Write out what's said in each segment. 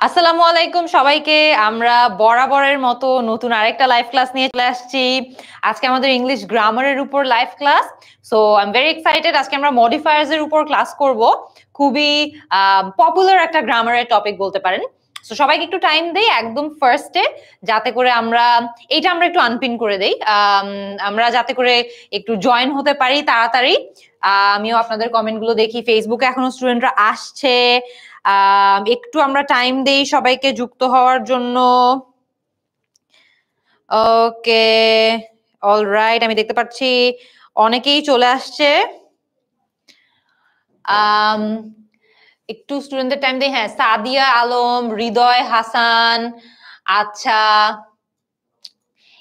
আসসালামু আলাইকুম সবাইকে। আমরা বরাবরের মতো নতুন আরেকটা লাইভ ক্লাস নিয়ে চলে আসছি। আজকে আমাদের ইংলিশ গ্রামারের উপর live class. So I am very excited. আজকে আমরা মডিফায়ার্স এর উপর ক্লাস করব। খুবই পপুলার একটা গ্রামারের টপিক বলতে পারেন। সো সবাইকে একটু টাইম দেই একদম ফার্স্টে, যাতে করে আমরা একটু আনপিন করে দেই, আমরা যাতে করে একটু জয়েন হতে পারি তাড়াতাড়ি। আমিও আপনাদের কমেন্টগুলো দেখি, ফেসবুকে এখনো স্টুডেন্টরা আসছে। একটু আমরা টাইম দেই সবাইকে যুক্ত হওয়ার জন্য। ওকে, অলরাইট, আমি দেখতে পাচ্ছি অনেকেই চলে আসছে। একটু স্টুডেন্টদের টাইম দেই। হ্যাঁ, সাদিয়া আলম, হৃদয় হাসান। আচ্ছা,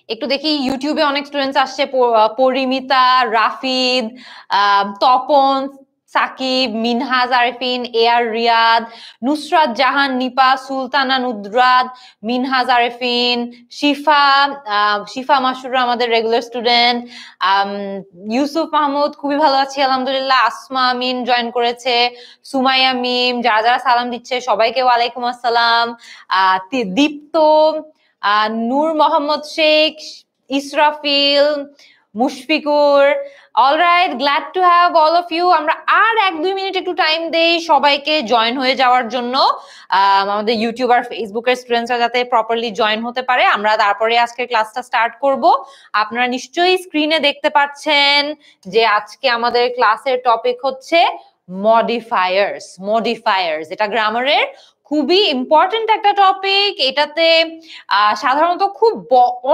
একটু দেখি ইউটিউবে অনেক স্টুডেন্টস আসছে। পরিমিতা, রাফিদ, তপন, সাকিব, মিনহাজ আরিফিন, এআর রিয়াদ, নুসরাত জাহান, নিপা, সুলতানা নুদরাত, মিনহাজ আরিফিন, শিফা মাসুরা আমাদের রেগুলার স্টুডেন্ট, ইউসুফ মাহমুদ, খুবই ভালো আছি আলহামদুলিল্লাহ। আসমা আমিন জয়েন করেছে, সুমাইয়া মিম, যারা যারা সালাম দিচ্ছে সবাইকে ওয়ালাইকুম আসসালাম। Dipto, Noor Mohammad Sheikh, Israfil, Mushfiqur. Alright, glad to have all of you. আমরা আর 1-2 মিনিট একটু টাইম দেই সবাইকে জয়েন হয়ে যাওয়ার জন্য। আমাদের ইউটিউব আর ফেসবুকের স্টুডেন্টসরা যাতে প্রপারলি জয়েন হতে পারে, আমরা তারপরে আজকে ক্লাসটা স্টার্ট করব। আপনারা নিশ্চয়ই স্ক্রিনে দেখতে পাচ্ছেন যে আজকে আমাদের ক্লাসের টপিক হচ্ছে মডিফায়ার্স। এটা গ্রামারের খুবই ইম্পর্টেন্ট একটা টপিক। এটাতে সাধারণত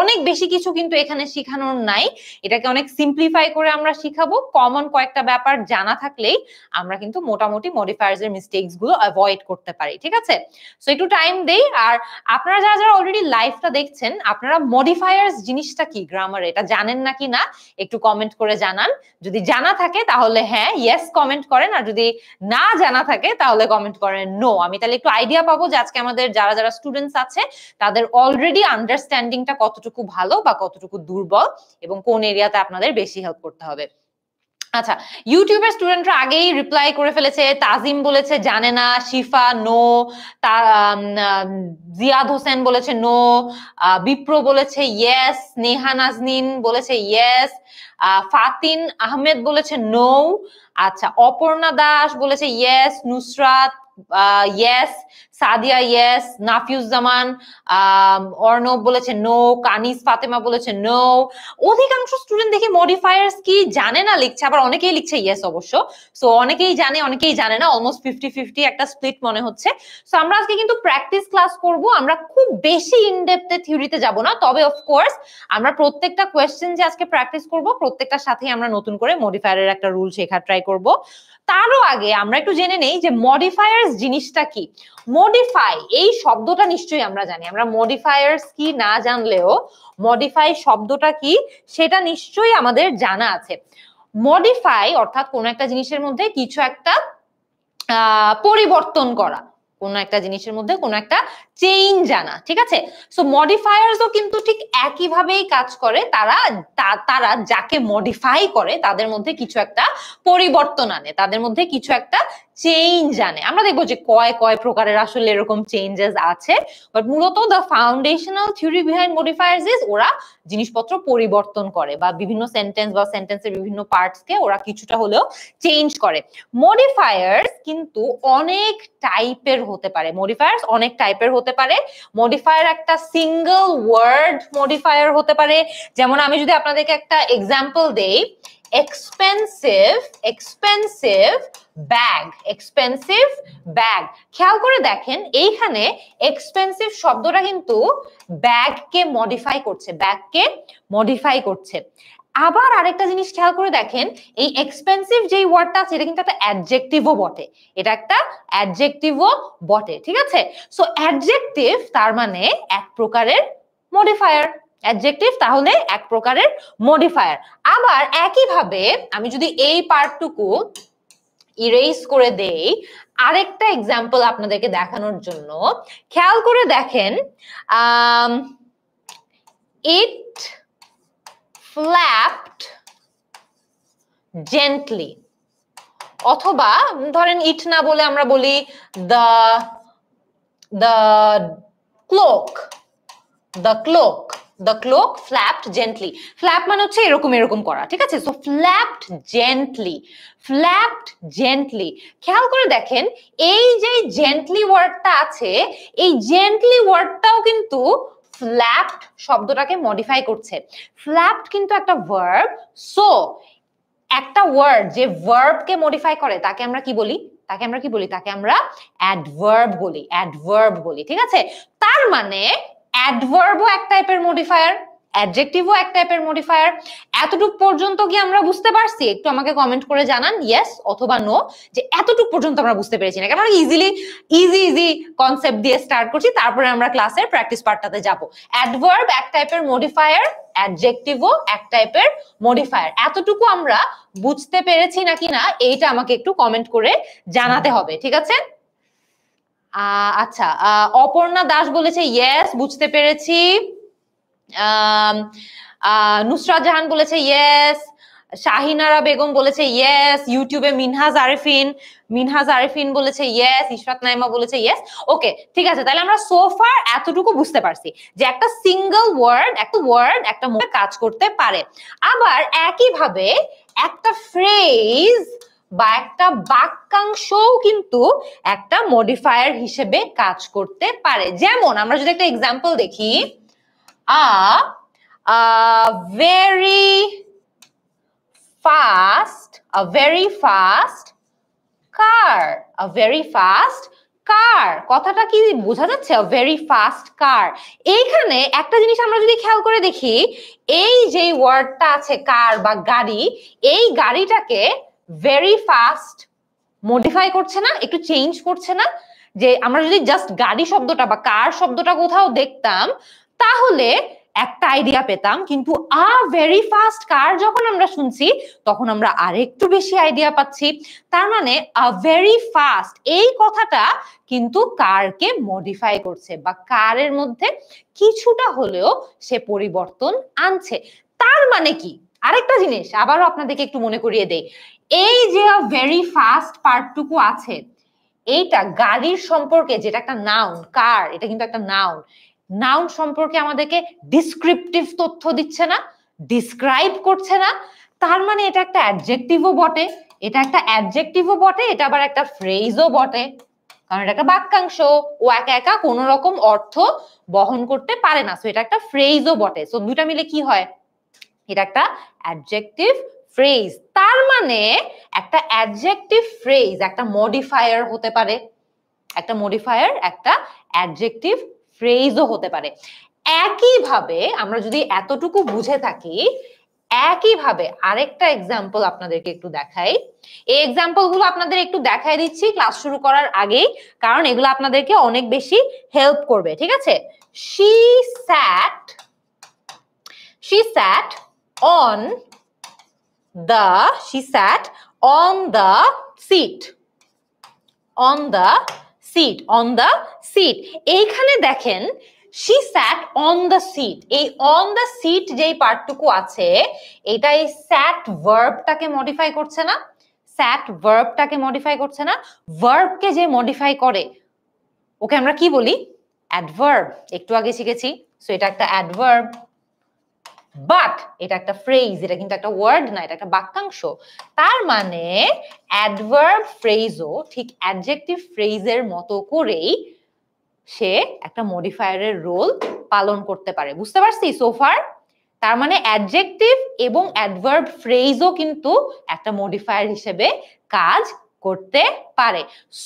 অনেক বেশি কিছু কিন্তু এখানে শেখানোর নাই। এটাকে অনেক সিম্পলিফাই করে আমরা শিখাবো। কমন কয়েকটা ব্যাপার জানা থাকলেই আমরা কিন্তু মোটামুটি মডিফায়ার্স এর মিস্টেকস গুলো অ্যাভয়েড করতে পারি, ঠিক আছে? সো একটু টাইম দেই। আর আপনারা যারা যারা অলরেডি লাইভটা দেখছেন, আপনারা মডিফায়ার্স জিনিসটা কি গ্রামারে এটা জানেন নাকি না একটু কমেন্ট করে জানান। যদি জানা থাকে তাহলে হ্যাঁ ইয়েস কমেন্ট করেন, আর যদি না জানা থাকে তাহলে কমেন্ট করেন নো। আমি তাহলে একটু আইডিয়া পাবো যে আজকে আমাদের যারা যারা স্টুডেন্টস আছে তাদের অলরেডি আন্ডারস্ট্যান্ডিংটা কতটুকু ভালো বা কতটুকু দুর্বল, এবং কোন এরিয়াতে আপনাদের বেশি হেল্প করতে হবে। আচ্ছা, ইউটিউবের স্টুডেন্টরা আগেই রিপ্লাই করে ফেলেছে। তাজিম বলেছে জানে না, শিফা নো, জিয়াদ হোসেন বলেছে নো, বিপ্র বলেছে ইয়েস, নেহা নাজনীন বলেছে ইয়েস, ফাতিন আহমেদ বলেছে নো। আচ্ছা, অপর্ণা দাস বলেছে yes, Nusrat yes, Sadia yes, Nafiuzzaman, Arnob বলেছে নো, কানিস ফাতেমা বলেছে নো। অধিকাংশ স্টুডেন্ট দেখি মডিফায়ার্স কি জানে না লিখছে, আবার অনেকেই লিখছে ইয়েস অবশ্য। সো অনেকেই জানে অনেকেই জানে না, অলমোস্ট 50-50 একটা স্প্লিট মনে হচ্ছে। সো আমরা আজকে কিন্তু প্র্যাকটিস ক্লাস করব। আমরা খুব বেশি ইনডেপথে থিওরিতে যাব না, তবে অফকোর্স আমরা প্রত্যেকটা কোয়েশ্চেন যে আজকে প্র্যাকটিস করব প্রত্যেকটার সাথেই আমরা নতুন করে মডিফায়ারের একটা রুল শেখার ট্রাই করব। তারও আগে আমরা একটু জেনে নেই যে মডিফায়ার্স জিনিসটা কি। মডিফাই এই শব্দটা নিশ্চয়ই আমরা জানি। আমরা মডিফায়ার্স কি না জানলেও মডিফাই শব্দটা কি সেটা নিশ্চয়ই আমাদের জানা আছে। মডিফাই অর্থাৎ কোন একটা জিনিসের মধ্যে কিছু একটা পরিবর্তন করা, কোন একটা জিনিসের মধ্যে কোন একটা চেঞ্জ আনা, ঠিক আছে? সো মডিফায়ার্সও কিন্তু ঠিক একইভাবেই কাজ করে। তারা যাকে মডিফাই করে তাদের মধ্যে কিছু একটা পরিবর্তন আনে, তাদের মধ্যে কিছু একটা চেঞ্জ আনে। আমরা দেখবো যে কয় প্রকারের আসলে এরকম চেঞ্জেস আছে, বাট মূলত the foundational theory behind modifiers is ওরা জিনিসপত্র পরিবর্তন করে, বা বিভিন্ন সেন্টেন্স বা সেন্টেন্সের বিভিন্ন পার্টসকে ওরা কিছুটা হলেও চেঞ্জ করে। মডিফায়ার্স কিন্তু অনেক টাইপের হতে পারে। মডিফায়ার একটা সিঙ্গেল ওয়ার্ড মডিফায়ার হতে পারে। যেমন আমি যদি আপনাদেরকে একটা এক্সাম্পল দেই, এক্সপেন্সিভ ব্যাগ। খেয়াল করে দেখেন এইখানে এক্সপেন্সিভ শব্দটা কিন্তু ব্যাগকে মডিফাই করছে। আবার আরেকটা জিনিস খেয়াল করে দেখেন, এই এক্সপেন্সিভ যেই ওয়ার্ডটা আছে এটা কিন্তু একটা অ্যাডজেক্টিভও বটে, ঠিক আছে? সো অ্যাডজেক্টিভ তার মানে এক প্রকারের মডিফায়ার। অ্যাডজেক্টিভ তাহলে এক প্রকারের মডিফায়ার। আবার একইভাবে আমি যদি এই পার্টটুকু ইরেজ করে দেই আরেকটা এক্সাম্পল আপনাদেরকে দেখানোর জন্য, খেয়াল করে দেখেন, ইট ফ্ল্যাপড জেন্টলি, অথবা ধরেন ইট না বলে আমরা বলি the cloak, the cloak, the cloak flapped gently. Flap মানে হচ্ছে এরকম এরকম করা, ঠিক আছে? So flapped gently, flapped gently. খেয়াল করে দেখেন এই যে gently ওয়ার্ডটা আছে, এই gently ওয়ার্ডটাও কিন্তু flapped শব্দটাকে মডিফাই করছে। flapped কিন্তু একটা ভার্ব, সো একটা ওয়ার্ড যে ভার্বকে মডিফাই করে তাকে আমরা কি বলি? তাকে আমরা কি বলি? তাকে আমরা অ্যাডভার্ব বলি, অ্যাডভার্ব বলি, ঠিক আছে? তার মানে অ্যাডভার্বও এক টাইপের মডিফায়ার, অ্যাডজেক্টিভও এক টাইপের মডিফায়ার। এতটুকু পর্যন্ত কি আমরা বুঝতে পারছি? একটু আমাকে কমেন্ট করে জানান ইয়েস অথবা নো, যে এতটুকু পর্যন্ত আমরা বুঝতে পেরেছি না। আমরা ইজি কনসেপ্ট দিয়ে স্টার্ট করছি, তারপরে আমরা ক্লাসের প্র্যাকটিস পার্টটাতে যাব। অ্যাডভার্ব এক টাইপের মডিফায়ার, অ্যাডজেক্টিভও এক টাইপের মডিফায়ার। এতটুকু আমরা বুঝতে পেরেছি নাকি না এইটা আমাকে একটু কমেন্ট করে জানাতে হবে, ঠিক আছে? আচ্ছা, অপর্ণা দাস বলেছে ইয়েস বুঝতে পেরেছি। নুসরাত জাহান বলেছে ইয়েস। শাহিনারা বেগম বলেছে ইয়েস। ইউটিউবে মিনহাজ আরিফিন বলেছে ইয়েস। ইশরাত নাইমা বলেছে ইয়েস। ওকে, ঠিক আছে, তাহলে আমরা সোফার এতটুকু বুঝতে পারছি যে একটা সিঙ্গেল ওয়ার্ড একটা মুখে কাজ করতে পারে। আবার একইভাবে একটা ফ্রেজ বা একটা বাক্যাংশও কিন্তু একটা মডিফায়ার হিসেবে কাজ করতে পারে। যেমন আমরা যদি একটা এক্সাম্পল দেখি, a very fast car, কথাটা কি বোঝা যাচ্ছে? a very fast car। এইখানে একটা জিনিস আমরা যদি খেয়াল করে দেখি, এই যে ওয়ার্ডটা আছে কার বা গাড়ি, এই গাড়িটাকে very fast মডিফাই করছে না, একটু চেঞ্জ করছে না? যে আমরা যদি জাস্ট গাড়ি শব্দটা বা কার শব্দটা কোথাও দেখতাম তাহলে একটা আইডিয়া পেতাম, কিন্তু আ ভেরি ফাস্ট কার যখন আমরা শুনছি তখন আমরা আরেকটু বেশি আইডিয়া পাচ্ছি। তার মানে আ ভেরি ফাস্ট এই কথাটা কিন্তু কারকে মডিফাই করছে বা কারের মধ্যে কিছুটা হলেও সে পরিবর্তন আনছে। তার মানে কি? আরেকটা জিনিস আবারও আপনাদেরকে একটু মনে করিয়ে দেই, এই যে ভেরি ফাস্ট পার্টটুকু আছে এইটা গাড়ির সম্পর্কে, যেটা একটা নাউন, কার এটা কিন্তু একটা নাউন সম্পর্কে আমাদেরকে ডিসক্রিপটিভ তথ্য দিচ্ছে না, ডিসক্রাইব করছে না। তার মানে এটা একটা অ্যাডজেক্টিভও বটে, এটা আবার একটা ফ্রেজও বটে, কারণ এটা একটা বাক্যাংশ, ও একা একা কোন রকম অর্থ বহন করতে পারে না, সো এটা একটা ফ্রেজও বটে। সো দুটা মিলে কি হয়? এটা একটা অ্যাডজেক্টিভ ফ্রেজ। তার মানে একটা অ্যাডজেক্টিভ ফ্রেজ একটা মডিফায়ার হতে পারে, একটা অ্যাডজেক্টিভ ফ্রেজও হতে পারে। একইভাবে আমরা যদি এতটুকু বুঝে থাকি, একইভাবে আরেকটা এক্সাম্পল আপনাদেরকে একটু দেখাই। এই এক্সাম্পল গুলো আপনাদের একটু দেখাই দিচ্ছি ক্লাস শুরু করার আগেই, কারণ এগুলো আপনাদেরকে অনেক বেশি হেল্প করবে, ঠিক আছে? She sat on the seat। এইখানে দেখেন she sat on the seat, এই on the seat যেই পার্টটুকু আছে এটা এই sat ভার্বটাকে মডিফাই করছে না? ভার্বকে যে মডিফাই করে ওকে আমরা কি বলি? অ্যাডভার্ব। একটু আগে শিখেছি, সো এটা একটা অ্যাডভার্ব। বাট এটা একটা ফ্রেজ, এটা কিন্তু একটা ওয়ার্ড না, এটা একটা বাক্যাংশ। তার মানে অ্যাডভার্ব ফ্রেজও ঠিক অ্যাডজেক্টিভ ফ্রেজের মতো করেই সে একটা মডিফায়ারের রোল পালন করতে পারে। বুঝতে পারছি সোফার? তার মানে অ্যাডজেক্টিভ এবং অ্যাডভার্ব ফ্রেজও কিন্তু একটা মডিফায়ার হিসেবে কাজ করতে পারে।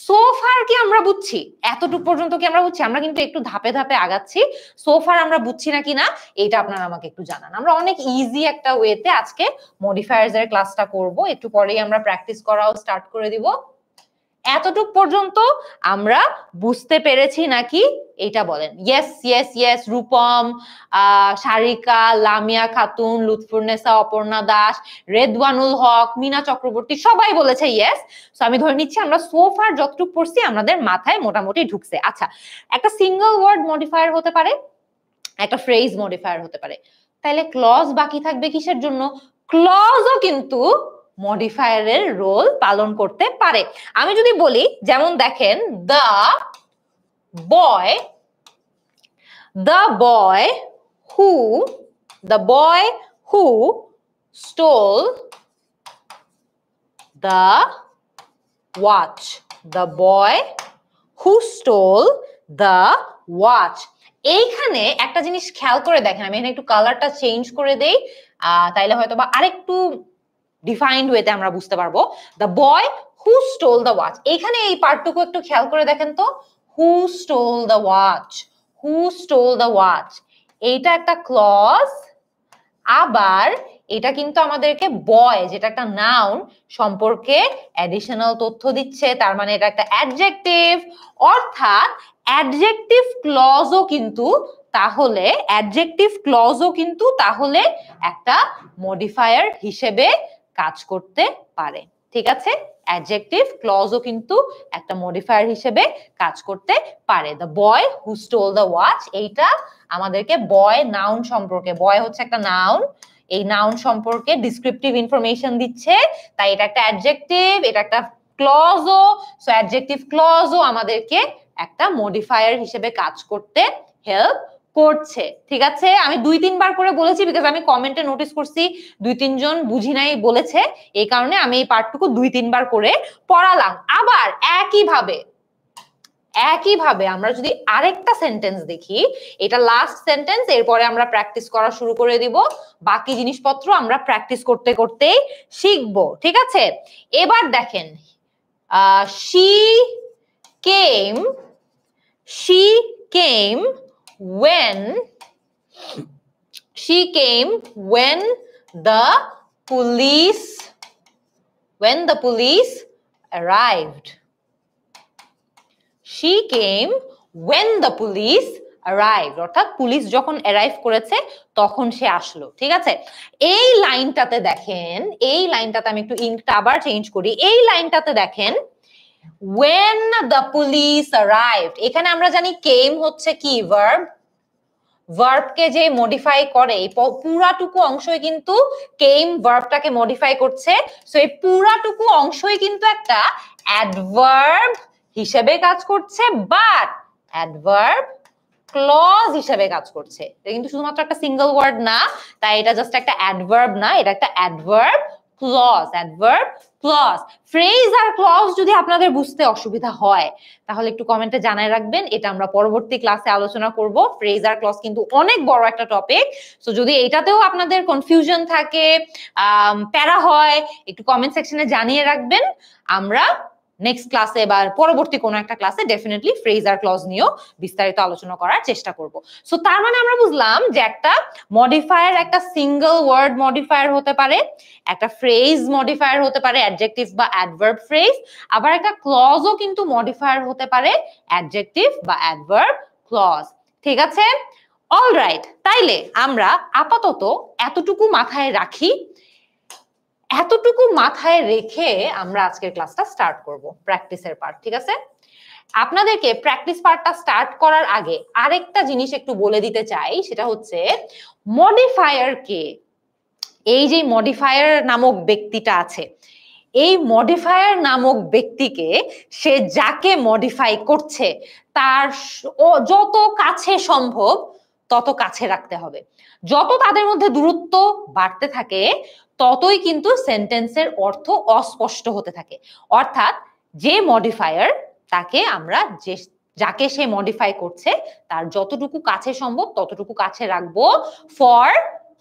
সোফার কি আমরা বুঝছি? এতটুকু পর্যন্ত কি আমরা বুঝছি? আমরা কিন্তু একটু ধাপে ধাপে আগাচ্ছি। সোফার আমরা বুঝছি নাকি না এটা আপনারা আমাকে একটু জানান। আমরা অনেক ইজি একটা ওয়েতে আজকে মডিফায়ার্স এর ক্লাসটা করব, একটু পরেই আমরা প্র্যাকটিস করাও স্টার্ট করে দিব। এতটুক পর্যন্ত আমরা বুঝতে পেরেছি নাকি এটা বলেন। ইয়েস রূপম, সারিকা, লামিয়া খাতুন, লুৎফুন্নেসা, অপর্ণা দাস, রেদওয়ানুল হক, মিনা চক্রবর্তী সবাই বলেছে ইয়েস। সো আমি ধরে নিচ্ছি আমরা সোফার যতটুকু পড়ছি আমাদের মাথায় মোটামুটি ঢুকছে। আচ্ছা, একটা সিঙ্গেল ওয়ার্ড মডিফায়ার হতে পারে, একটা ফ্রেজ মডিফায়ার হতে পারে, তাহলে ক্লজ বাকি থাকবে কিসের জন্য? ক্লজও কিন্তু মডিফায়ারের রোল পালন করতে পারে। আমি যদি বলি, যেমন দেখেন, boy who stole the watch. The boy who stole the watch. এইখানে একটা জিনিস খেয়াল করে দেখেন, আমি এখানে একটু কালারটা চেঞ্জ করে দেই, তাইলে হয়তো বা আরেকটু ডিফাইন্ড ওয়েতে আমরা বুঝতে পারবো। The boy who stole the watch, এইখানে এই পার্টটুকু একটু খেয়াল করে দেখেন তো, হু stole the watch, who stole the watch, এইটা একটা ক্লজ। আবার এটা কিন্তু আমাদেরকে বয়, যেটা একটা নাউন, সম্পর্কে অ্যাডিশনাল তথ্য দিচ্ছে, তার মানে এটা একটা অ্যাডজেক্টিভ। অর্থাৎ অ্যাডজেক্টিভ ক্লজও কিন্তু তাহলে একটা মডিফায়ার হিসেবে কাজ করতে পারে। ঠিক আছে, অ্যাডজেক্টিভ ক্লজও কিন্তু একটা মডিফায়ার হিসেবে কাজ করতে পারে। The boy who stole the watch, এইটা আমাদেরকে বয় নাউন সম্পর্কে, বয় হচ্ছে একটা নাউন, এই নাউন সম্পর্কে ডিসক্রিপটিভ ইনফরমেশন দিচ্ছে, তাই এটা একটা অ্যাডজেক্টিভ, এটা একটা ক্লজও। সো অ্যাডজেক্টিভ ক্লজও আমাদেরকে একটা মডিফায়ার হিসেবে কাজ করতে হেল্প করছে। ঠিক আছে, আমি 2-3 বার করে বলেছি, বিকজ আমি কমেন্টে নোটিস করছি 2-3 জন বুঝি নাই বলেছে, এই কারণে আমি এই পার্টটুকু 2-3 বার করে পড়ালাম। আবার একইভাবে আমরা যদি আরেকটা সেন্টেন্স দেখি, এটা লাস্ট সেন্টেন্স, এরপরে আমরা প্র্যাকটিস করা শুরু করে দিব, বাকি জিনিসপত্র আমরা প্র্যাকটিস করতে করতেই শিখবো। ঠিক আছে, এবার দেখেন, she came when the police arrived. She came when the police arrived, অর্থাৎ পুলিশ যখন অ্যারাইভ করেছে তখন সে আসলো। ঠিক আছে, এই লাইনটাতে দেখেন, এই লাইনটাতে আমি একটু ইঙ্কটা আবার চেঞ্জ করি, এই লাইনটাতে দেখেন when the police arrived, এখানে আমরা জানি came হচ্ছে কি ভার্ব, ভার্বকে যে মডিফাই করে, এই পুরাটুকু অংশই কিন্তু came ভার্বটাকে মডিফাই করছে। সো এই পুরাটুকু অংশই কিন্তু একটা অ্যাডভার্ব হিসেবে কাজ করছে, বাট অ্যাডভার্ব ক্লজ হিসেবে কাজ করছে। এটা কিন্তু শুধুমাত্র একটা সিঙ্গেল ওয়ার্ড না, তাই এটা জাস্ট একটা অ্যাডভার্ব না, এটা একটা adverb clause. Adverb clause, phrase আর ক্লজ যদি আপনাদের বুঝতে অসুবিধা হয় তাহলে একটু কমেন্টে জানাই রাখবেন, এটা আমরা পরবর্তী ক্লাসে আলোচনা করব। ফ্রেজ আর ক্লজ কিন্তু অনেক বড় একটা টপিক, সো যদি এইটাতেও আপনাদের কনফিউশন থাকে, প্যারা হয়, একটু কমেন্ট সেকশনে জানিয়ে রাখবেন। আমরা নেক্সট ক্লাসে বা পরবর্তী কোনো একটা ক্লাসে ডেফিনেটলি ফ্রেজ আর ক্লজ নিয়েও বিস্তারিত আলোচনা করার চেষ্টা করব। সো তার মানে আমরা বুঝলাম যে একটা মডিফায়ার একটা সিঙ্গেল ওয়ার্ড মডিফায়ার হতে পারে, একটা ফ্রেজ মডিফায়ার হতে পারে, অ্যাডজেক্টিভ বা অ্যাডভার্ব ফ্রেজ, আবার একটা ক্লজও কিন্তু মডিফায়ার হতে পারে, অ্যাডজেক্টিভ বা অ্যাডভার্ব ক্লজ। ঠিক আছে, অলরাইট, তাইলে আমরা আপাতত এতটুকু মাথায় রাখি, এতটুকু মাথায় রেখে আমরা আজকের ক্লাসটা স্টার্ট করব, প্র্যাকটিসের পার্ট। ঠিক আছে, আপনাদেরকে প্র্যাকটিস পার্টটা স্টার্ট করার আগে আরেকটা জিনিস একটু বলে দিতে চাই, সেটা হচ্ছে মডিফায়ার কে। এই যে মডিফায়ার নামক ব্যক্তিটা আছে, এই মডিফায়ার নামক ব্যক্তিকে সে যাকে মডিফাই করছে তার যত কাছে সম্ভব তত কাছে রাখতে হবে। যত তাদের মধ্যে দূরত্ব বাড়তে থাকে ততই কিন্তু সেন্টেন্সের অর্থ অস্পষ্ট হতে থাকে। অর্থাৎ যে মডিফায়ার, তাকে আমরা যাকে সে মডিফাই করছে তার যতটুকু কাছে সম্ভব ততটুকু কাছে রাখবো ফর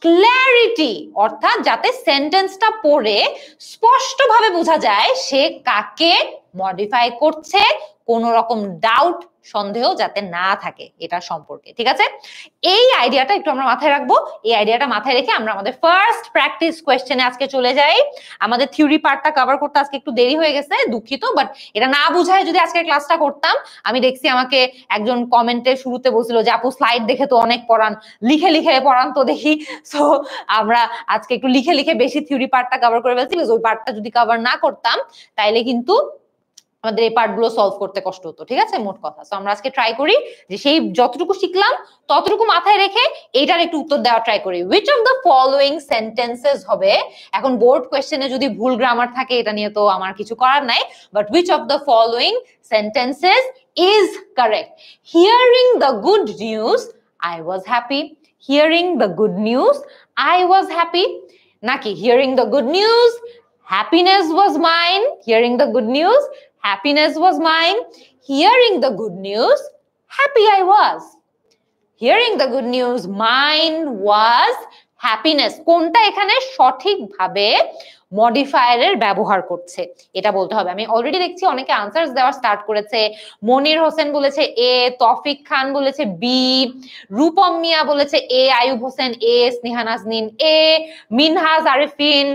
ক্ল্যারিটি, অর্থাৎ যাতে সেন্টেন্সটা পড়ে স্পষ্টভাবে বোঝা যায় সে কাকে মডিফাই করছে, কোনো রকম ডাউট সন্দেহ যাতে না থাকে এটা সম্পর্কে। ঠিক আছে, এই আইডিয়াটা একটু আমরা মাথায় রাখবো। এই আইডিয়াটা মাথায় রেখে আমরা আমাদের ফার্স্ট প্র্যাকটিস কোয়েশ্চেনে আজকে চলে যাই। আমাদের থিওরি পার্টটা কভার করতে আজকে একটু দেরি হয়ে গেছে, দুঃখিত, বাট এটা না বুঝায় যদি আজকের ক্লাসটা করতাম, আমি দেখছি আমাকে একজন কমেন্টে শুরুতে বলছিল যে আপু স্লাইড দেখে তো অনেক পড়ান, লিখে লিখে পড়ান তো দেখি। সো আমরা আজকে একটু লিখে লিখে বেশি থিওরি পার্টটা কভার করে ফেলছি, ওই পার্টটা যদি কভার না করতাম তাইলে কিন্তু আমাদের এই পার্টগুলো সলভ করতে কষ্ট হতো, ঠিক আছে, মোট কথা। তো আমরা আজকে ট্রাই করি যে সেই যতটুকু শিখলাম ততটুকু মাথায় রেখে এইটার একটু উত্তর দেওয়া ট্রাই করি। which of the following sentences হবে, এখন বোর্ড কোয়েশ্চেনে যদি ভুল গ্রামার থাকে এটা নিয়ে তো আমার কিছু করার নাই, but which of the following sentences is correct? Hearing the good news, I was happy. Hearing the good news, I was happy. নাকি hearing the good news, happiness was mine. Hearing the good news, happiness was mine. Hearing the good news, happy I was. Hearing the good news, mine was happiness. কোনটা এখানে সঠিকভাবে মডিফায়ারের ব্যবহার করছে এটা বলতে হবে। আমি অলরেডি দেখছি অনেকে আনসারস দেওয়া স্টার্ট করেছে। মনির হোসেন বলেছে এ, তৌফিক খান বলেছে বি, রূপম মিয়া বলেছে এ, আয়ুব হোসেন এ, স্নেহা নাজনীন এ, মিনহাজ আরিফিন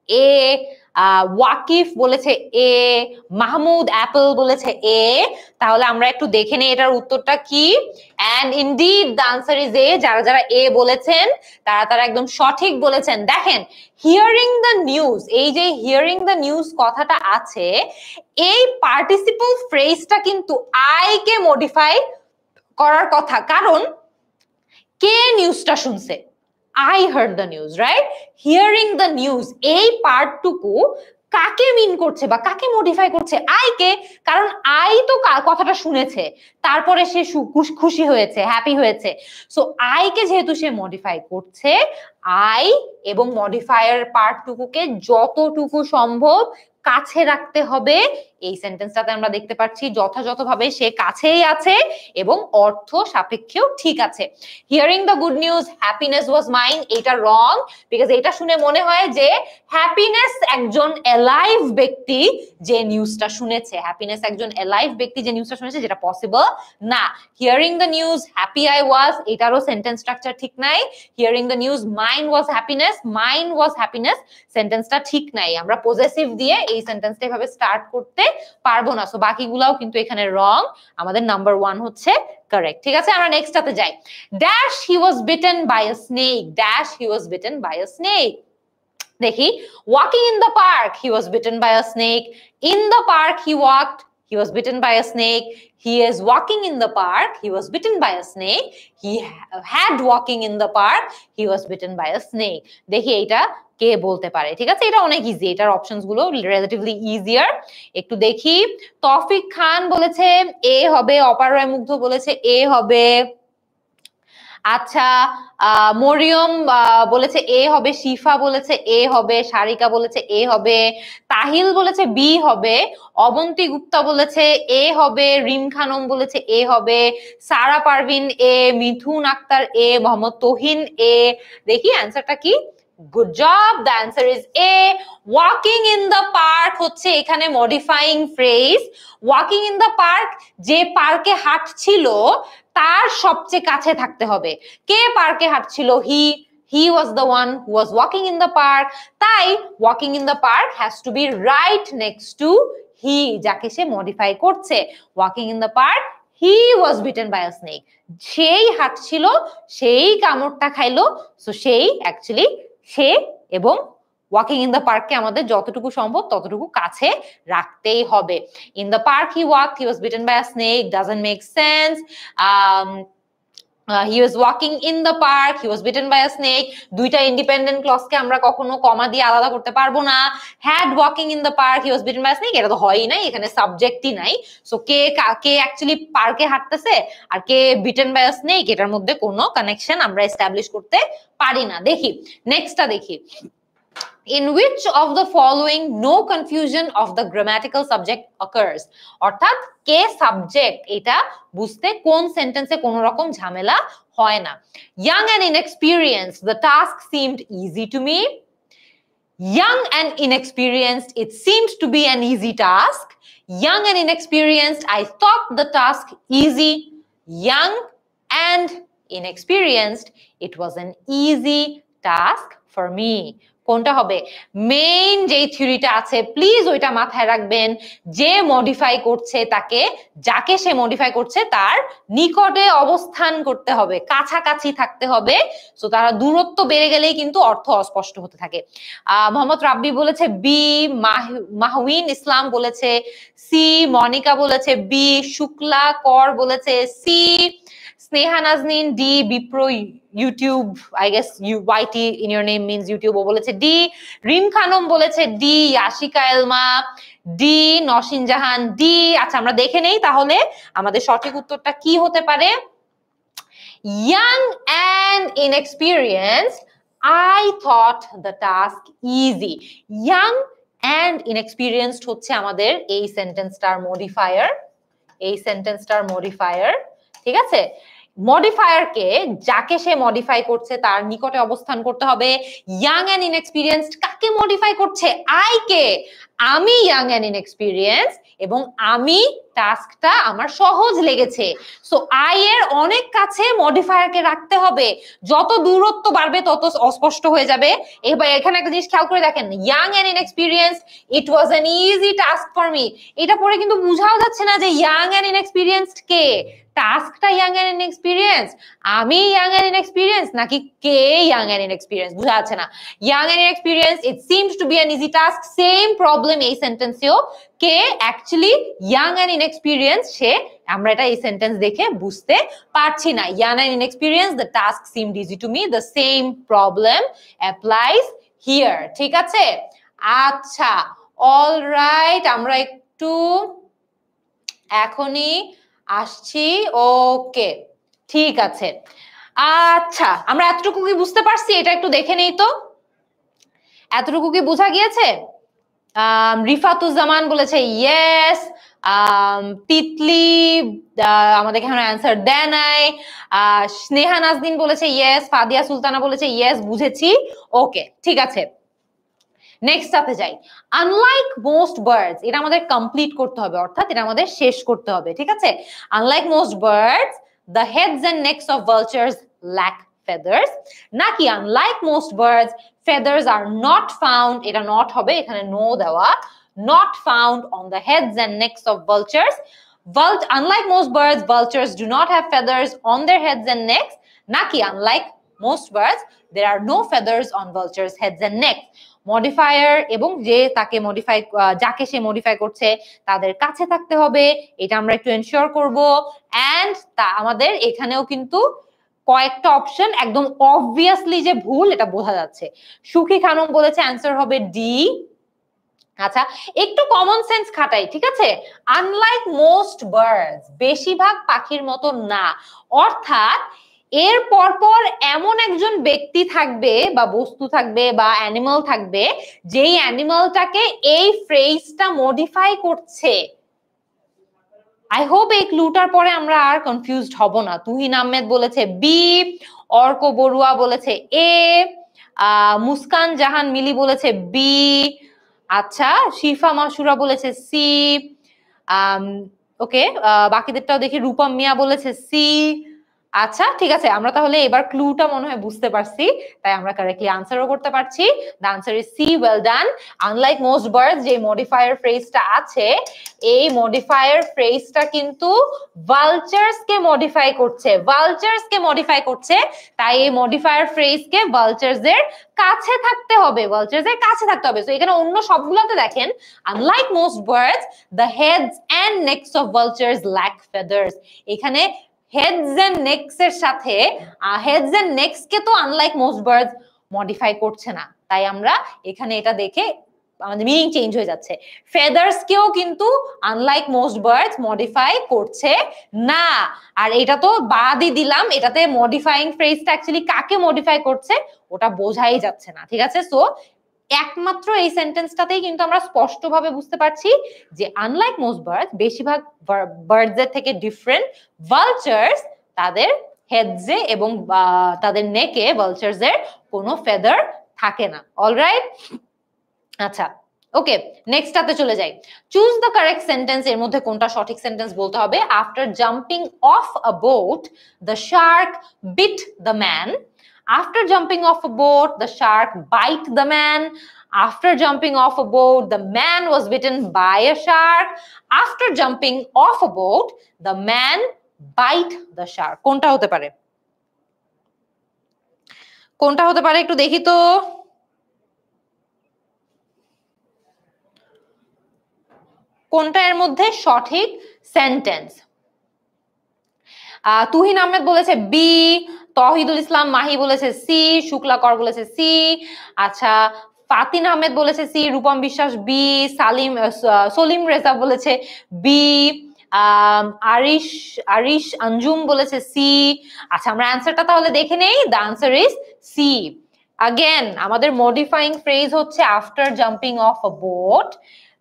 এ, ওয়াকিফ বলেছে এ, মাহমুদ অ্যাপল বলেছে এ। তাহলে আমরা একটু দেখে নেই এটার উত্তরটা কি। And indeed the answer is A. যারা যারা এ বলেছেন তারা একদম সঠিক বলেছেন। দেখেন হিয়ারিং দ্য নিউজ, এই যে হিয়ারিং দ্য নিউজ কথাটা আছে, এই পার্টিসিপল ফ্রেজটা কিন্তু আই কে মডিফাই করার কথা, কারণ কে নিউজটা শুনছে, I heard the news, right? Hearing the news, এই পার্টটুকু কাকে মিন করছে বা কাকে মডিফাই করছে, আই কে, কারণ আই তো কথাটা শুনেছে, তারপরে সে খুশি হয়েছে, হ্যাপি হয়েছে। সো আই কে যেহেতু সে মডিফাই করছে, আই এবং মডিফায়ার পার্টটুকুকে যতটুকু সম্ভব কাছে রাখতে হবে। এই সেন্টেন্সটাতে আমরা দেখতে পাচ্ছি যথাযথভাবে সে কাছেই আছে এবং অর্থ সাপেক্ষেও ঠিক আছে। Hearing the good news, happiness was mine, এটা রং, বিকজ এটা শুনে মনে হয় যে হ্যাপিনেস একজন অ্যালাইভ ব্যক্তি যে নিউজটা শুনেছে, হ্যাপিনেস একজন অ্যালাইভ ব্যক্তি যে নিউজটা শুনেছে, যেটা পসিবল না। Hearing the news, happy I was, এটারও সেন্টেন্স স্ট্রাকচার ঠিক নাই। Hearing the news, mine was happiness, mine was happiness, সেন্টেন্সটা ঠিক নাই। আমরা পজেসিভ দিয়ে এই সেন্টেন্সটা এভাবে স্টার্ট করতে পারবো না। সো বাকিগুলাও কিন্তু এখানে রং, আমাদের নাম্বার 1 হচ্ছে কারেক্ট। ঠিক আছে, আমরা নেক্সটটাতে যাই। Dash he was bitten by a snake, dash he was bitten by a snake. দেখি, walking in the park, he was bitten by a snake. In the park he walked, he was bitten by a snake. He is walking in the park, he was bitten by a snake. He had walking in the park, he was bitten by a snake. দেখি এটা কে বলতে পারে। ঠিক আছে, এটা অনেক easy, এটার options গুলো রিলেটিভলি ইজিয়ার। একটু দেখি, তৌফিক খান বলেছে এ হবে, অপারয় মুগ্ধ বলেছে এ হবে। আচ্ছা, মরিয়ম বলেছে এ হবে, শিফা বলেছে এ হবে, সারিকা বলেছে এ হবে, তাহিল বলেছে বি হবে, অবন্তী গুপ্তা বলেছে এ হবে, রিম খানম বলেছে এ হবে, সারা পারভিন এ, মিথুন আক্তার এ, মোহাম্মদ তোহিন এ। দেখি অ্যান্সারটা কি। Good job, the answer is a. Walking in the park হচ্ছে এখানে modifying phrase. Walking in the park, যে পার্কে হাঁটছিল তার সবচেয়ে কাছে থাকতে হবে। কে পার্কে হাঁটছিল? he was the one who was walking in the park, তাই walking in the park has to be right next to he, যাকে সে মডিফাই করছে। walking in the park, he was bitten by a snake, সেই হাঁটছিল, সেই কামড়টা খাইলো, so সেই actually সে, এবং walking in the পার্ককে আমাদের যতটুকু সম্ভব ততটুকু কাছে রাখতেই হবে। In the park he walked, he was bitten by a snake, doesn't make sense. he was walking in the park, he was bitten by a snake, দুইটা ইন্ডিপেন্ডেন্ট ক্লজকে আমরা কখনো কমা দিয়ে আলাদা করতে পারবো না। had walking in the park, he was bitten by a snake, এটা তো হয়ই নাই, এখানে সাবজেক্টই নাই। সো কে অ্যাকচুয়ালি পার্কে হাঁটতেছে আর কে বিটেন বাই আ স্নেক, এটার মধ্যে কোনো কানেকশন আমরা এস্টাবলিশ করতে পারি না। দেখি নেক্সটটা দেখি। In which of the following no confusion of the grammatical subject occurs? অর্থাৎ কে সাবজেক্ট, এটা বুঝতে কোন সেন্টেন্সে কোনো রকম ঝামেলা হয় না। Young and inexperienced, the task seemed easy to me. Young and inexperienced, it seemed to be an easy task. Young and inexperienced, I thought the task easy. Young and inexperienced, it was an easy task for me. কোনটা হবে? Main যেই থিওরিটা আছে please ওইটা মাথায় রাখবেন, যে modify করছে তাকে, যাকে সে মডিফাই করছে তার নিকটে অবস্থান করতে হবে, কাছাকাছি থাকতে হবে। সো তারা দূরত্ব বেড়ে গেলেই কিন্তু অর্থ অস্পষ্ট হতে থাকে। মোহাম্মদ রাব্বি বলেছে বি, মাহউইন ইসলাম বলেছে সি, মনিকা বলেছে বি, শুক্লা কর বলেছে C, Sneha Nazneen D, Bipro YouTube, I guess YT in your name means YouTube, ও বলেছে ডি, রিম খানম বলেছে D, Ashika Elma D, Nasin Jahan D. আচ্ছা আমরা দেখে নেই তাহলে আমাদের সঠিক উত্তরটা কি হতে পারে। Young and inexperienced, I thought the task easy. Young and inexperienced হচ্ছে আমাদের এই সেন্টেন্সটার মডিফায়ার, এই সেন্টেন্সটার মডিফায়ার। ঠিক আছে, মডিফায়ারকে যাকে সে মডিফাই করছে তার নিকটে অবস্থান করতে হবে। ইয়াং এন্ড ইনএক্সপিরিয়েন্সড কাকে মডিফাই করছে? আই কে, আমি ইয়াং এন্ড ইনএক্সপিরিয়েন্সড এবং আমি টাস্কটা আমার সহজ লেগেছে। সো আই এর অনেক কাছে মডিফায়ারকে রাখতে হবে, যত দূরত্ব বাড়বে তত অস্পষ্ট হয়ে যাবে। এবার এখানে একটা জিনিস খেয়াল করে দেখেন, young and inexperienced, it was an easy task for me. এটা পরে কিন্তু বোঝাও যাচ্ছে না যে ইয়াং এন্ড ইনএক্সপিরিয়েন্সড কে, টাস্কটা ইয়াং এন্ড ইনএক্সপিরিয়েন্স, আমি ইয়াং এন্ড ইনএক্সপিরিয়েন্স নাকি কে ইয়াং এন্ড ইনএক্সপিরিয়েন্স, বোঝা যাচ্ছে না। Young and inexperience, it seems to be an easy task, same problem এই সেন্টেন্সেও। কে অ্যাকচুয়ালি ইয়াং এন্ড ইনএক্সপিরিয়েন্স, সে আমরা এটা এই সেন্টেন্স দেখে বুঝতে পারছি না। Young and inexperience, the task seemed easy to me, the same problem applies here. ঠিক আছে, আচ্ছা অলরাইট, আমরা একটু এখনই আসছি। ওকে ঠিক আছে, আচ্ছা আমরা এতটুকু কি বুঝতে পারছি? এটা একটু দেখে নেই তো, এতটুকু কি বোঝা গিয়েছে? রিফাতুজ্জামান বলেছে ইয়েস, তিতলি আমাদের এখানে অ্যান্সার দেয় নাই। স্নেহা নাজনীন বলেছে ইয়েস, ফাদিয়া সুলতানা বলেছে ইয়েস, বুঝেছি। ওকে ঠিক আছে, নেক্সট সাথে যাই। আনলাইক মোস্ট বার্ডস, এটা আমাদের কমপ্লিট করতে হবে, অর্থাৎ এটা আমাদের শেষ করতে হবে। ঠিক আছে, unlike most birds, the heads and necks of vultures lack feathers, নাকি unlike most birds feathers are not found, এটা not হবে, এখানে no দেওয়া, not found on the heads and necks of vultures. Unlike most birds, vultures do not have feathers on their heads and necks, নাকি unlike most birds there are no feathers on vultures heads and necks. Modifier এবং যে তাকে modify, যাকে সে modify করছে তাদের কাছে থাকতে হবে, এটা আমরা একটু এনশিওর করব। এন্ড তা আমাদের এখানেও কিন্তু কয়েকটা অপশন একদম অবভিয়াসলি যে ভুল এটা বোঝা যাচ্ছে। সুখী খানম বলেছে অ্যান্সার হবে ডি। আচ্ছা একটু কমন সেন্স খাটাই, ঠিক আছে, আনলাইক মোস্ট বার্ডস, বেশিরভাগ পাখির মতো না, অর্থাৎ এর পরপর এমন একজন ব্যক্তি থাকবে বা বস্তু থাকবে বা অ্যানিমাল থাকবে যেই অ্যানিমালটাকে এই ফ্রেজটা মডিফাই করছে। আই হোপ এই ক্লুটার পরে আমরা আর কনফিউজড হব না। তুহিন আহমেদ বলেছে বি, অর্ক বড়ুয়া বলেছে এ, মুস্কান জাহান মিলি বলেছে বি, আচ্ছা শিফা মাসুরা বলেছে সি, ওকে বাকিদেরটাও দেখি, রূপম মিয়া বলেছে সি। আচ্ছা ঠিক আছে, আমরা তাহলে এবার ক্লুটা মনে হয় বুঝতে পারছি, তাই আমরা কারেক্টলি আনসারও করতে পারছি। The answer is C, well done. Unlike most birds যে মডিফায়ার ফ্রেজটা আছে, এই মডিফায়ার ফ্রেজটা কিন্তু ভালচার্স কে মডিফাই করছে, ভালচার্স কে মডিফাই করছে, তাই এই মডিফায়ার ফ্রেজকে ভালচার্স এর কাছে থাকতে হবে, ভালচার্স এর কাছে থাকতে হবে। সো এখানে অন্য সবগুলোতে দেখেন unlike most birds the heads and necks of vultures lack feathers, এখানে হেডস এন্ড নেকস এর সাথে হেডস এন্ড নেকস কে তো আনলাইক মোস্ট বার্ডস মডিফাই করছে না, তাই আমরা এখানে এটা দেখে আমাদের মিনিং চেঞ্জ হয়ে যাচ্ছে। ফেদার্স কেও কিন্তু আনলাইক মোস্ট বার্ডস মডিফাই করছে না, আর এটা তো বাদই দিলাম, এটাতে মডিফাইং ফ্রেজটা অ্যাকচুয়ালি কাকে মডিফাই করছে ওটা বোঝাই যাচ্ছে না। ঠিক আছে, সো একমাত্র এই সেন্টেন্সটাতেই কিন্তু আমরা স্পষ্টভাবে বুঝতে পারছি যে আনলাইক মোস্ট বার্ডস, বেশিরভাগ বার্ডস এর থেকে ডিফারেন্ট, ভালচার্স তাদের হেডসে এবং তাদের নেকে ভালচার্স এর কোনো ফেদার থাকে না। অলরাইট, আচ্ছা ওকে নেক্সটটাতে চলে যাই। চুজ দ্য কারেক্ট সেন্টেন্স, এর মধ্যে কোনটা সঠিক সেন্টেন্স বলতে হবে। After jumping of a boat the shark bit the man, After jumping off a boat, the shark bite the man. After jumping off a boat, the man was bitten by a shark. After jumping off a boat, the man bite the shark. কোনটা হতে পারে? কোনটা হতে পারে একটু দেখি তো। কোনটা এর মধ্যে সঠিক সেন্টেন্স? তুহিন আহমেদ বলেছে বি, তহিদুল ইসলাম মাহি বলেছে সি, শুক্লাকর বলেছে সি। আচ্ছা, ফাতিন আহমেদ বলেছে সি, রূপম বিশ্বাস বি, সলিম রেজা বলেছে বি, আরিশ আঞ্জুম বলেছে সি। আচ্ছা, আমরা অ্যান্সারটা তাহলে দেখে নেই। The answer is C. Again আমাদের মডিফাইং ফ্রেজ হচ্ছে after jumping of a boat,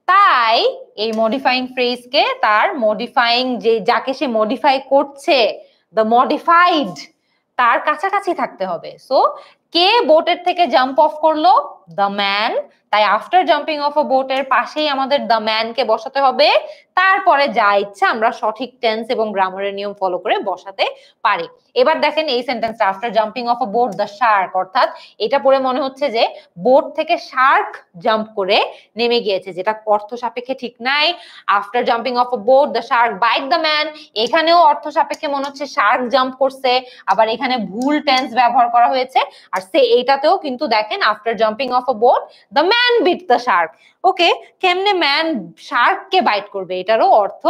তাই এই মডিফাইং ফ্রেজকে তার মডিফাইং যে যাকে সে মডিফাই করছে, দ্য মডিফাইড, তার কাছাকাছি থাকতে হবে। সো কে বোটের থেকে জাম্প অফ করলো? The man. তাই আফটার জাম্পিং অফ আ বোটের পাশেই আমাদের দ্য ম্যানকে বসাতে হবে। তারপরে যা ইচ্ছা আমরা সঠিক টেন্স এবং গ্রামারের নিয়ম ফলো করে বসাতে পারি। এবার দেখেন এই সেন্টেন্সটা, after jumping of a boat the Shark, অর্থাৎ এটা পড়ে মনে হচ্ছে যে বোট থেকে শার্ক জাম্প করে নেমে গিয়েছে, যেটা অর্থ সাপেক্ষে ঠিক নাই। After jumping of a boat the Shark byte the man, এখানেও অর্থ সাপেক্ষে মনে হচ্ছে শার্ক জাম্প করছে, আবার এখানে ভুল টেন্স ব্যবহার করা হয়েছে। আর সে এইটাতেও কিন্তু দেখেন after jumping of a boat the man bit the shark. Okay, কেমনে ম্যান শার্ককে বাইট করবে, এটারও অর্থ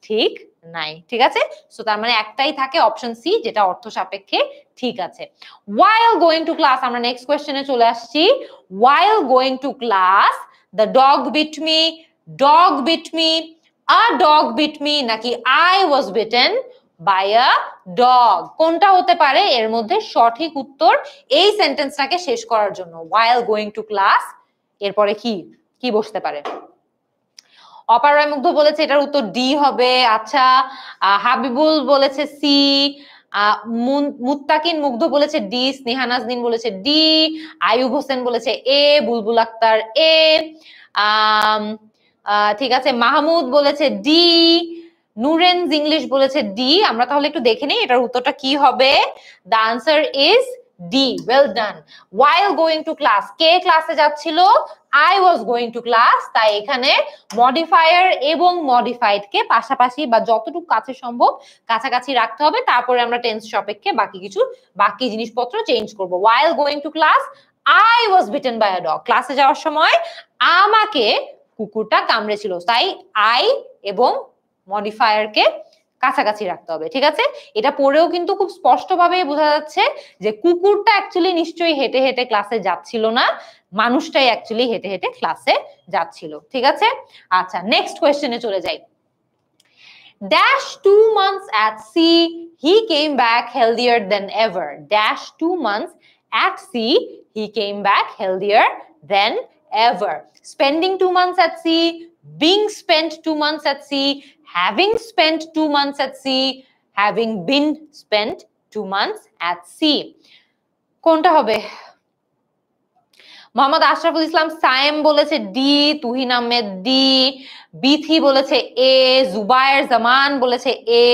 ঠিক নাই। ঠিক আছে, সো তার মানে একটাই থাকে অপশন সি, যেটা অর্থ সাপেক্ষে ঠিক আছে। while going to class, আমরা নেক্সট কোশ্চেনে চলে আসছি। while going to class the dog bit me, dog bit me, a dog bit me, নাকি I was bitten by a dog? কোনটা হতে পারে এর মধ্যে সঠিক উত্তর এই সেন্টেন্সটাকে শেষ করার জন্য? while going to class এরপরে কি কি বসতে পারে? অপার মুগ্ধ বলেছে এটার উত্তর ডি হবে। আচ্ছা, হাবিবুল বলেছে সি, মুত্তাকিন মুগ্ধ বলেছে ডি, স্নেহা নাজনীন বলেছে ডি, আয়ুব হোসেন বলেছে এ, বুলবুল আক্তার এ, ঠিক আছে, মাহমুদ বলেছে ডি, নুরেন্স ইংলিশ বলেছে ডি। আমরা তাহলে একটু দেখে নিই এটার উত্তরটা কি হবে। The answer is D. Well done. while going to class, কে ক্লাসে যাচ্ছিল? I was going to class, তাই এখানে মডিফায়ার এবং মডিফাইড কে পাশাপাশি বা যতটুকু কাছে সম্ভব কাছাকাছি রাখতে হবে, তারপরে আমরা টেন্স সাপেক্ষে বাকি জিনিসপত্র চেঞ্জ করব। while going to class I was bitten by a dog, ক্লাসে যাওয়ার সময় আমাকে কুকুরটা কামড়েছিল, তাই I এবং মডিফায়ারকে কাছাকাছি রাখতে হবে। ঠিক আছে, এটা পড়েও কিন্তু খুব স্পষ্টভাবে বোঝা যাচ্ছে যে কুকুরটা অ্যাকচুয়ালি নিশ্চয়ই হেঁটে হেঁটে ক্লাসে যাচ্ছিল না, মানুষটাই অ্যাকচুয়ালি হেঁটে হেঁটে ক্লাসে যাচ্ছিল। ঠিক আছে, আচ্ছা নেক্সট কোয়েশ্চেনে চলে যাই। dash 2 months at sea, he came back healthier than ever. dash 2 months at sea, he came back healthier than ever. spending 2 months at sea, being spent 2 months at sea, having spent 2 months at sea, having been spent 2 months at sea. কোনটা হবে? মোহাম্মদ আশরাফুল ইসলাম সায়েম বলেছে D, Tuhin Ahmed D, Bithi বলেছে এ, জুবায়ের জামান বলেছে এ,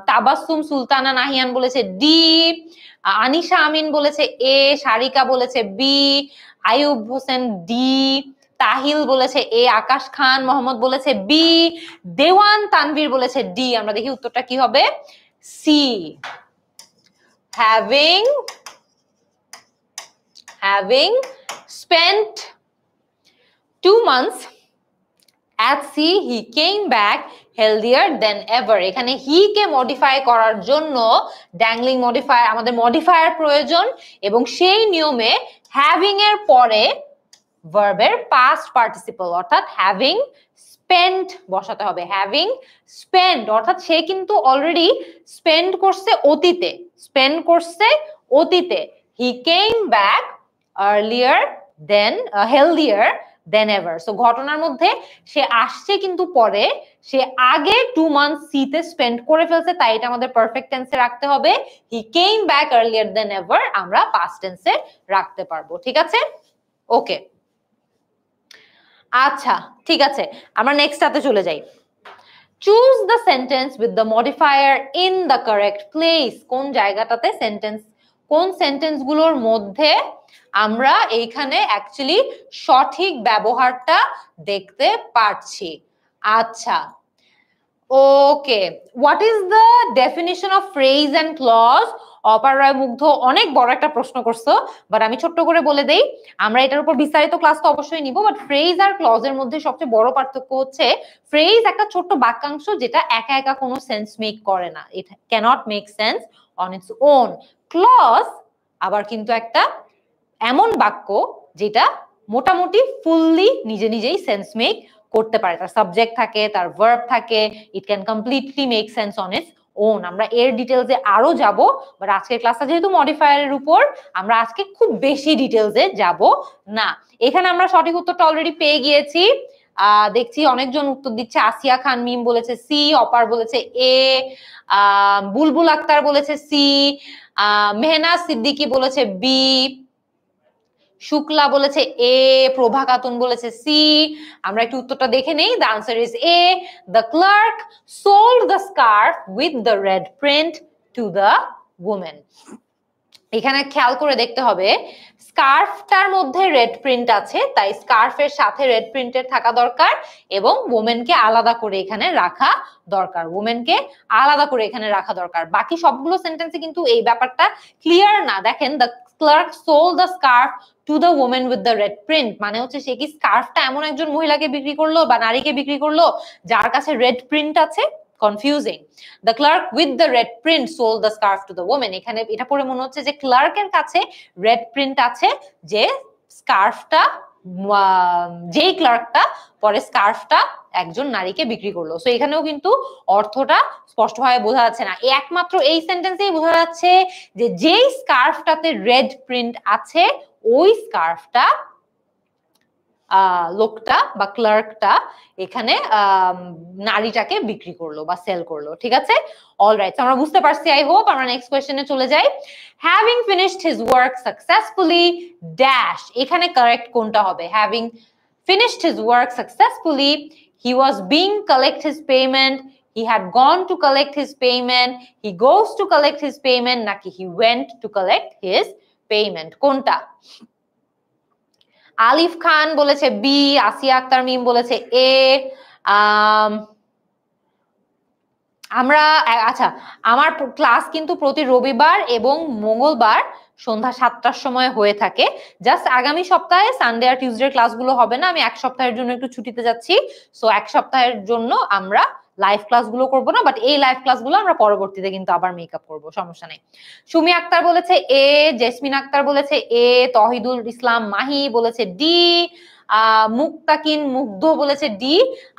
তাবাসসুম সুলতানা নাহিয়ান বলেছে D, Anisha আমিন বলেছে এ, সারিকা বলেছে B, Ayub Hossain D, Tahil বলেছে এ, আকাশ খান মোহাম্মদ বলেছে বি, দেওয়ান তানভীর বলেছে ডি। আমরা দেখি উত্তরটা কি হবে। C, having spent 2 months at sea, he came back healthier than ever. এখানে হি কে মডিফাই করার জন্য ড্যাংলিং মডিফায়ার, আমাদের মডিফায়ার প্রয়োজন, এবং সেই নিয়মে হ্যাভিং এর পরে ভার্বের পাস্ট পার্টিসিপল অর্থাৎ হ্যাভিং স্পেন্ট বসাতে হবে। হ্যাভিং স্পেন্ট অর্থাৎ সে কিন্তু অলরেডি স্পেন্ড করছে অতীতে, he came back earlier than healthier than ever. So ঘটনার মধ্যে সে আসছে কিন্তু পরে, সে আগে 2 months সিতে স্পেন্ড করে ফেলছে, তাই এটা আমাদের পারফেক্ট টেন্সে রাখতে হবে। He came back earlier than ever আমরা পাস্ট টেন্সে রাখতে পারবো। ঠিক আছে, ওকে, আচ্ছা ঠিক আছে, আমরা নেক্সটটাতে চলে যাই। Choose the sentence with the modifier in the correct place. কোন জায়গাটাতে সেন্টেন্স কোন সেন্টেন্সগুলোর মধ্যে আমরা এইখানে অ্যাকচুয়ালি সঠিক ব্যবহারটা দেখতে পাচ্ছি। আচ্ছা, okay, what is the definition of phrase and clause? Apar Roy মুগ্ধ অনেক বড় একটা প্রশ্ন করছো, বাট আমি ছোট্ট করে বলে দেই, আমরা এটার উপর বিস্তারিত ক্লাস তো অবশ্যই নিব, বাট ফ্রেজ আর ক্লজের মধ্যে সবচেয়ে বড় পার্থক্য হচ্ছে ফ্রেজ একটা ছোট্ট বাক্যাংশ যেটা একা একা কোনো সেন্স মেক করে না, it can't make sense on its own. Clause আবার কিন্তু একটা এমন বাক্য যেটা মোটামুটি ফুললি নিজে নিজেই সেন্স মেক করতে পারে, তার সাবজেক্ট থাকে, তার ভার্ব থাকে, it can completely make sense on its on. আমরা এর ডিটেলসে আরো যাব, বাট আজকের ক্লাসটা যেহেতু মডিফায়ারের উপর, আমরা আজকে খুব বেশি ডিটেলসে যাব না। এখানে আমরা সঠিক উত্তরটা অলরেডি পেয়ে গিয়েছি। দেখছি অনেকজন উত্তর দিচ্ছে। আসিয়া খান মিম বলেছে সি, অপার বলেছে এ, বুলবুল আক্তার বলেছে সি, মেহনাজ সিদ্দিকী বলেছে বি, শুক্লা বলেছে এ, প্রভা খাতুন বলেছে সি। আমরা একটু উত্তরটা দেখে নেই। The answer is A, the clerk sold the scarf with the red print to the women. এখানে খেয়াল করে দেখতে হবে, স্কার্ফটার মধ্যে রেড প্রিন্ট আছে, তাই স্কার্ফের সাথে রেড প্রিন্টের থাকা দরকার এবং ওমেনকে আলাদা করে এখানে রাখা দরকার, ওমেনকে আলাদা করে এখানে রাখা দরকার। বাকি সবগুলো সেন্টেন্সে কিন্তু এই ব্যাপারটা ক্লিয়ার না। দেখেন, the clerk sold the scarf to the women with the red print, মানে হচ্ছে সে কি স্কার্ফটা এমন একজন মহিলাকে বিক্রি করলো বা নারীকে বিক্রি করলো যার কাছে রেড প্রিন্ট আছে? Confusing. The clerk with the red print sold the scarf to the women, এখানে এটা পড়ে মনে হচ্ছে যে ক্লার্কের কাছে রেড প্রিন্ট আছে, যে স্কার্ফটা, যেই ক্লার্কটা পরে স্কার্ফটা একজন নারীকে বিক্রি করলো। সো এখানেও কিন্তু অর্থটা স্পষ্টভাবে বোঝা যাচ্ছে না, একমাত্র এই সেন্টেন্সেই বোঝা যাচ্ছে যে যেই স্কার্ফটাতে রেড প্রিন্ট আছে ওই স্কার্ফটা লোকটা বা ক্লার্কটা এখানে নারীটাকে বিক্রি করলো বা সেল করলো। ঠিক আছে, অলরাইট, আমরা বুঝতে পারছি আই হোপ। আমরা নেক্সট কোয়েশ্চেনে চলে যাই। Having finished his work successfully dash, এখানে কারেক্ট কোনটা হবে? Having finished his work successfully, he was being collect his payment, he had gone to collect his payment, he goes to collect his payment, নাকি he went to collect his payment? কোনটা? আলিফ খান বলেছে B, আসিয়া আক্তার মিম বলেছে এ। আমরা আচ্ছা, আমার class কিন্তু প্রতি রবিবার এবং মঙ্গলবার সন্ধ্যা 7টার সময় হয়ে থাকে। জাস্ট আগামী সপ্তাহে সানডে আর টিউসডে ক্লাসগুলো হবে না, আমি এক সপ্তাহের জন্য একটু ছুটিতে যাচ্ছি। সো এক সপ্তাহের জন্য আমরা লাইভ ক্লাসগুলো করব না, বাট এই লাইভ ক্লাসগুলো আমরা পরবর্তীতে কিন্তু আবার মেকআপ করব, সমস্যা নেই। সুমি আক্তার বলেছে এ, জেসমিন আক্তার বলেছে এ, তহিদুল ইসলাম মাহি বলেছে ডি, মুক্তাকিন মুগ্ধ বলেছে D.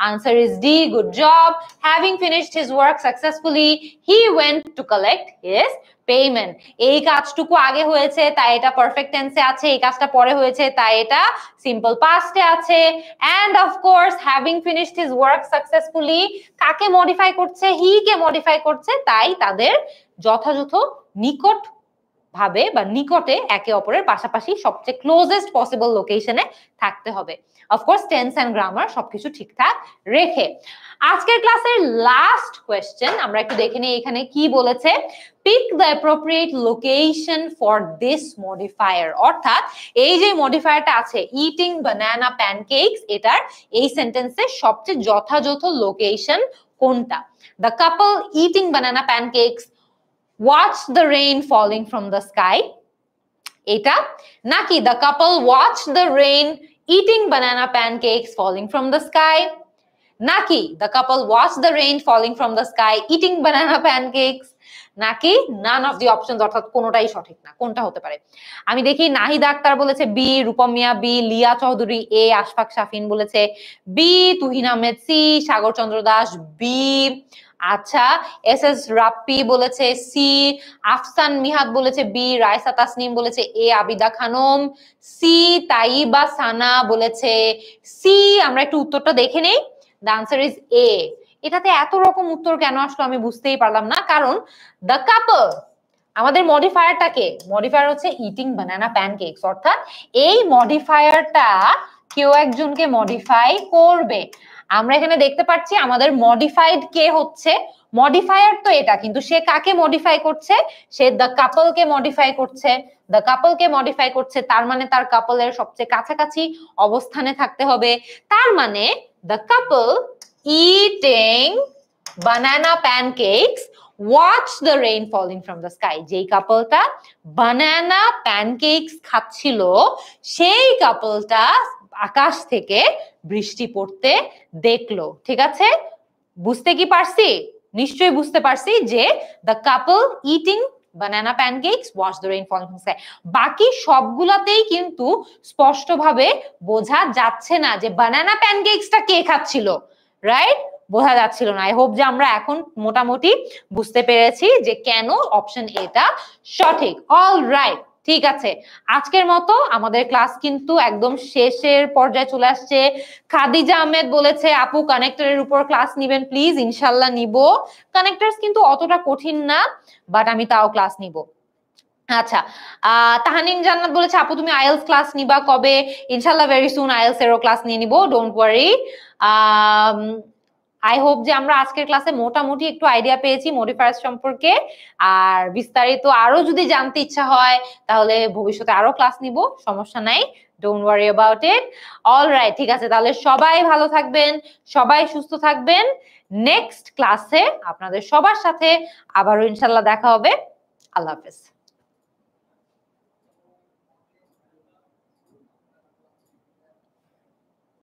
Answer is D, good job. Having finished his work successfully, he went to collect his payment. এই কাজটুকু আগে হয়েছে তাই এটা পারফেক্ট টেন্সে আছে, এই কাজটা পরে হয়েছে তাই এটা সিম্পল পাস্টে আছে। End of course having finished his work successfully কাকে মডিফাই করছে? হি কে মডিফাই করছে, তাই তাদের যথাযথ নিকট ভাবে বা নিকটে একে অপরের পাশাপাশি সবচেয়ে ক্লোজেস্ট পসিবল লোকেশনে থাকতে হবে। অফকোর্স টেন্স এন্ড গ্রামার সবকিছু ঠিকঠাক রেখে। আজকের ক্লাসের লাস্ট কোয়েশ্চেন আমরা একটু দেখে নিই এখানে কি বলেছে। Pick the appropriate location for this modifier, অর্থাৎ এই যে মডিফায়ারটা আছে ইটিং বানানা প্যানকেকস, এটার এই সেন্টেন্সে সবচেয়ে যথাযথ লোকেশন কোনটা? The couple eating banana pancakes watch the rain falling from the sky, এটা, নাকি the couple watch the rain eating banana pancakes falling from the sky, নাকি the couple watch the rain falling from the sky eating banana pancakes, নাকি none of the options, অর্থাৎ কোনোটাই সঠিক না? কোনটা হতে পারে? আমি দেখি নাহিদা আক্তার বলেছে বি, রূপম মিয়া বি, লিয়া চৌধুরী এ, আশফাক শাফিন বলেছে বি, তুহিন আহমেদ সি, সাগর চন্দ্র দাস বি। আচ্ছা, এস এস রাপ্পি বলেছে সি, আফসান মিহাদ বলেছে বি, রায়সা তাসনিম বলেছে এ, আবিদা খানম সি, তাইবা সানা বলেছে সি। আমরা একটু উত্তরটা দেখে নেই। দ্য আনসার ইজ এ। এটাতে এত রকম উত্তর কেন আসলো আমি বুঝতেই পারলাম না, কারণ দ্য কাপল আমাদের মডিফায়ারটাকে, মডিফায়ার হচ্ছে ইটিং বানানা প্যানকেকস, অর্থাৎ এই মডিফায়ারটা কেউ একজনকে মডিফাই করবে। আমরা এখানে দেখতে পাচ্ছি আমাদের মডিফাইড কে হচ্ছে, মডিফায়ার তো এটা, কিন্তু সে কাকে মডিফাই করছে, সে দ্য কাপল কে মডিফাই করছে, দ্য কাপল কে মডিফাই করছে, তার মানে তার কাপলের সবচেয়ে কাছাকাছি অবস্থানে থাকতে হবে। তার মানে the couple eating banana pancakes watch the rain falling from the sky. যেই কাপলটা বানানা প্যানকেকস খাচ্ছিল সেই কাপলটা আকাশ থেকে বৃষ্টি পড়তে দেখলো। ঠিক আছে, বুঝতে কি পারছি? নিশ্চয়ই বুঝতে পারছি যে the couple eating banana pancakes watch the rain falling from the sky. বাকি সবগুলাতেই কিন্তু স্পষ্টভাবে বোঝা যাচ্ছে না যে বানানা প্যানকেকসটা কে খাচ্ছিল, রাইট? বোঝা যাচ্ছিল না। আই হোপ যে আমরা এখন মোটামুটি বুঝতে পেরেছি যে কেন অপশন এটা সঠিক। অল রাইট, ঠিক আছে, আজকের মতো আমাদের ক্লাস কিন্তু একদম শেষের পর্যায়ে চলে আসছে। খাদিজা আহমেদ বলেছে আপু কানেক্টরের উপর ক্লাস নিবেন প্লিজ। ইনশাল্লাহ নিব। কানেক্টরস কিন্তু অতটা কঠিন না, বাট আমি তাও ক্লাস নিব। আচ্ছা, তাহানিন জান্নাত বলেছে আপু তুমি আইএলস ক্লাস নিবা কবে? ইনশাল্লাহ ভেরি সুন আইএলস এরও ক্লাস নিয়ে নিব, ডোন্ট ওয়ারি। আই হোপ যে আমরা আজকের ক্লাসে মোটামুটি একটু আইডিয়া পেয়েছি মডিফায়ার্স সম্পর্কে। আর বিস্তারিত আরো যদি জানতে ইচ্ছা হয় তাহলে ভবিষ্যতে আরো ক্লাস নিব, সমস্যা নাই, don't worry about it. All right, ঠিক আছে, তাহলে সবাই ভালো থাকবেন, সবাই সুস্থ থাকবেন। নেক্সট ক্লাসে আপনাদের সবার সাথে আবারও ইনশাল্লাহ দেখা হবে। আল্লাহ হাফেজ।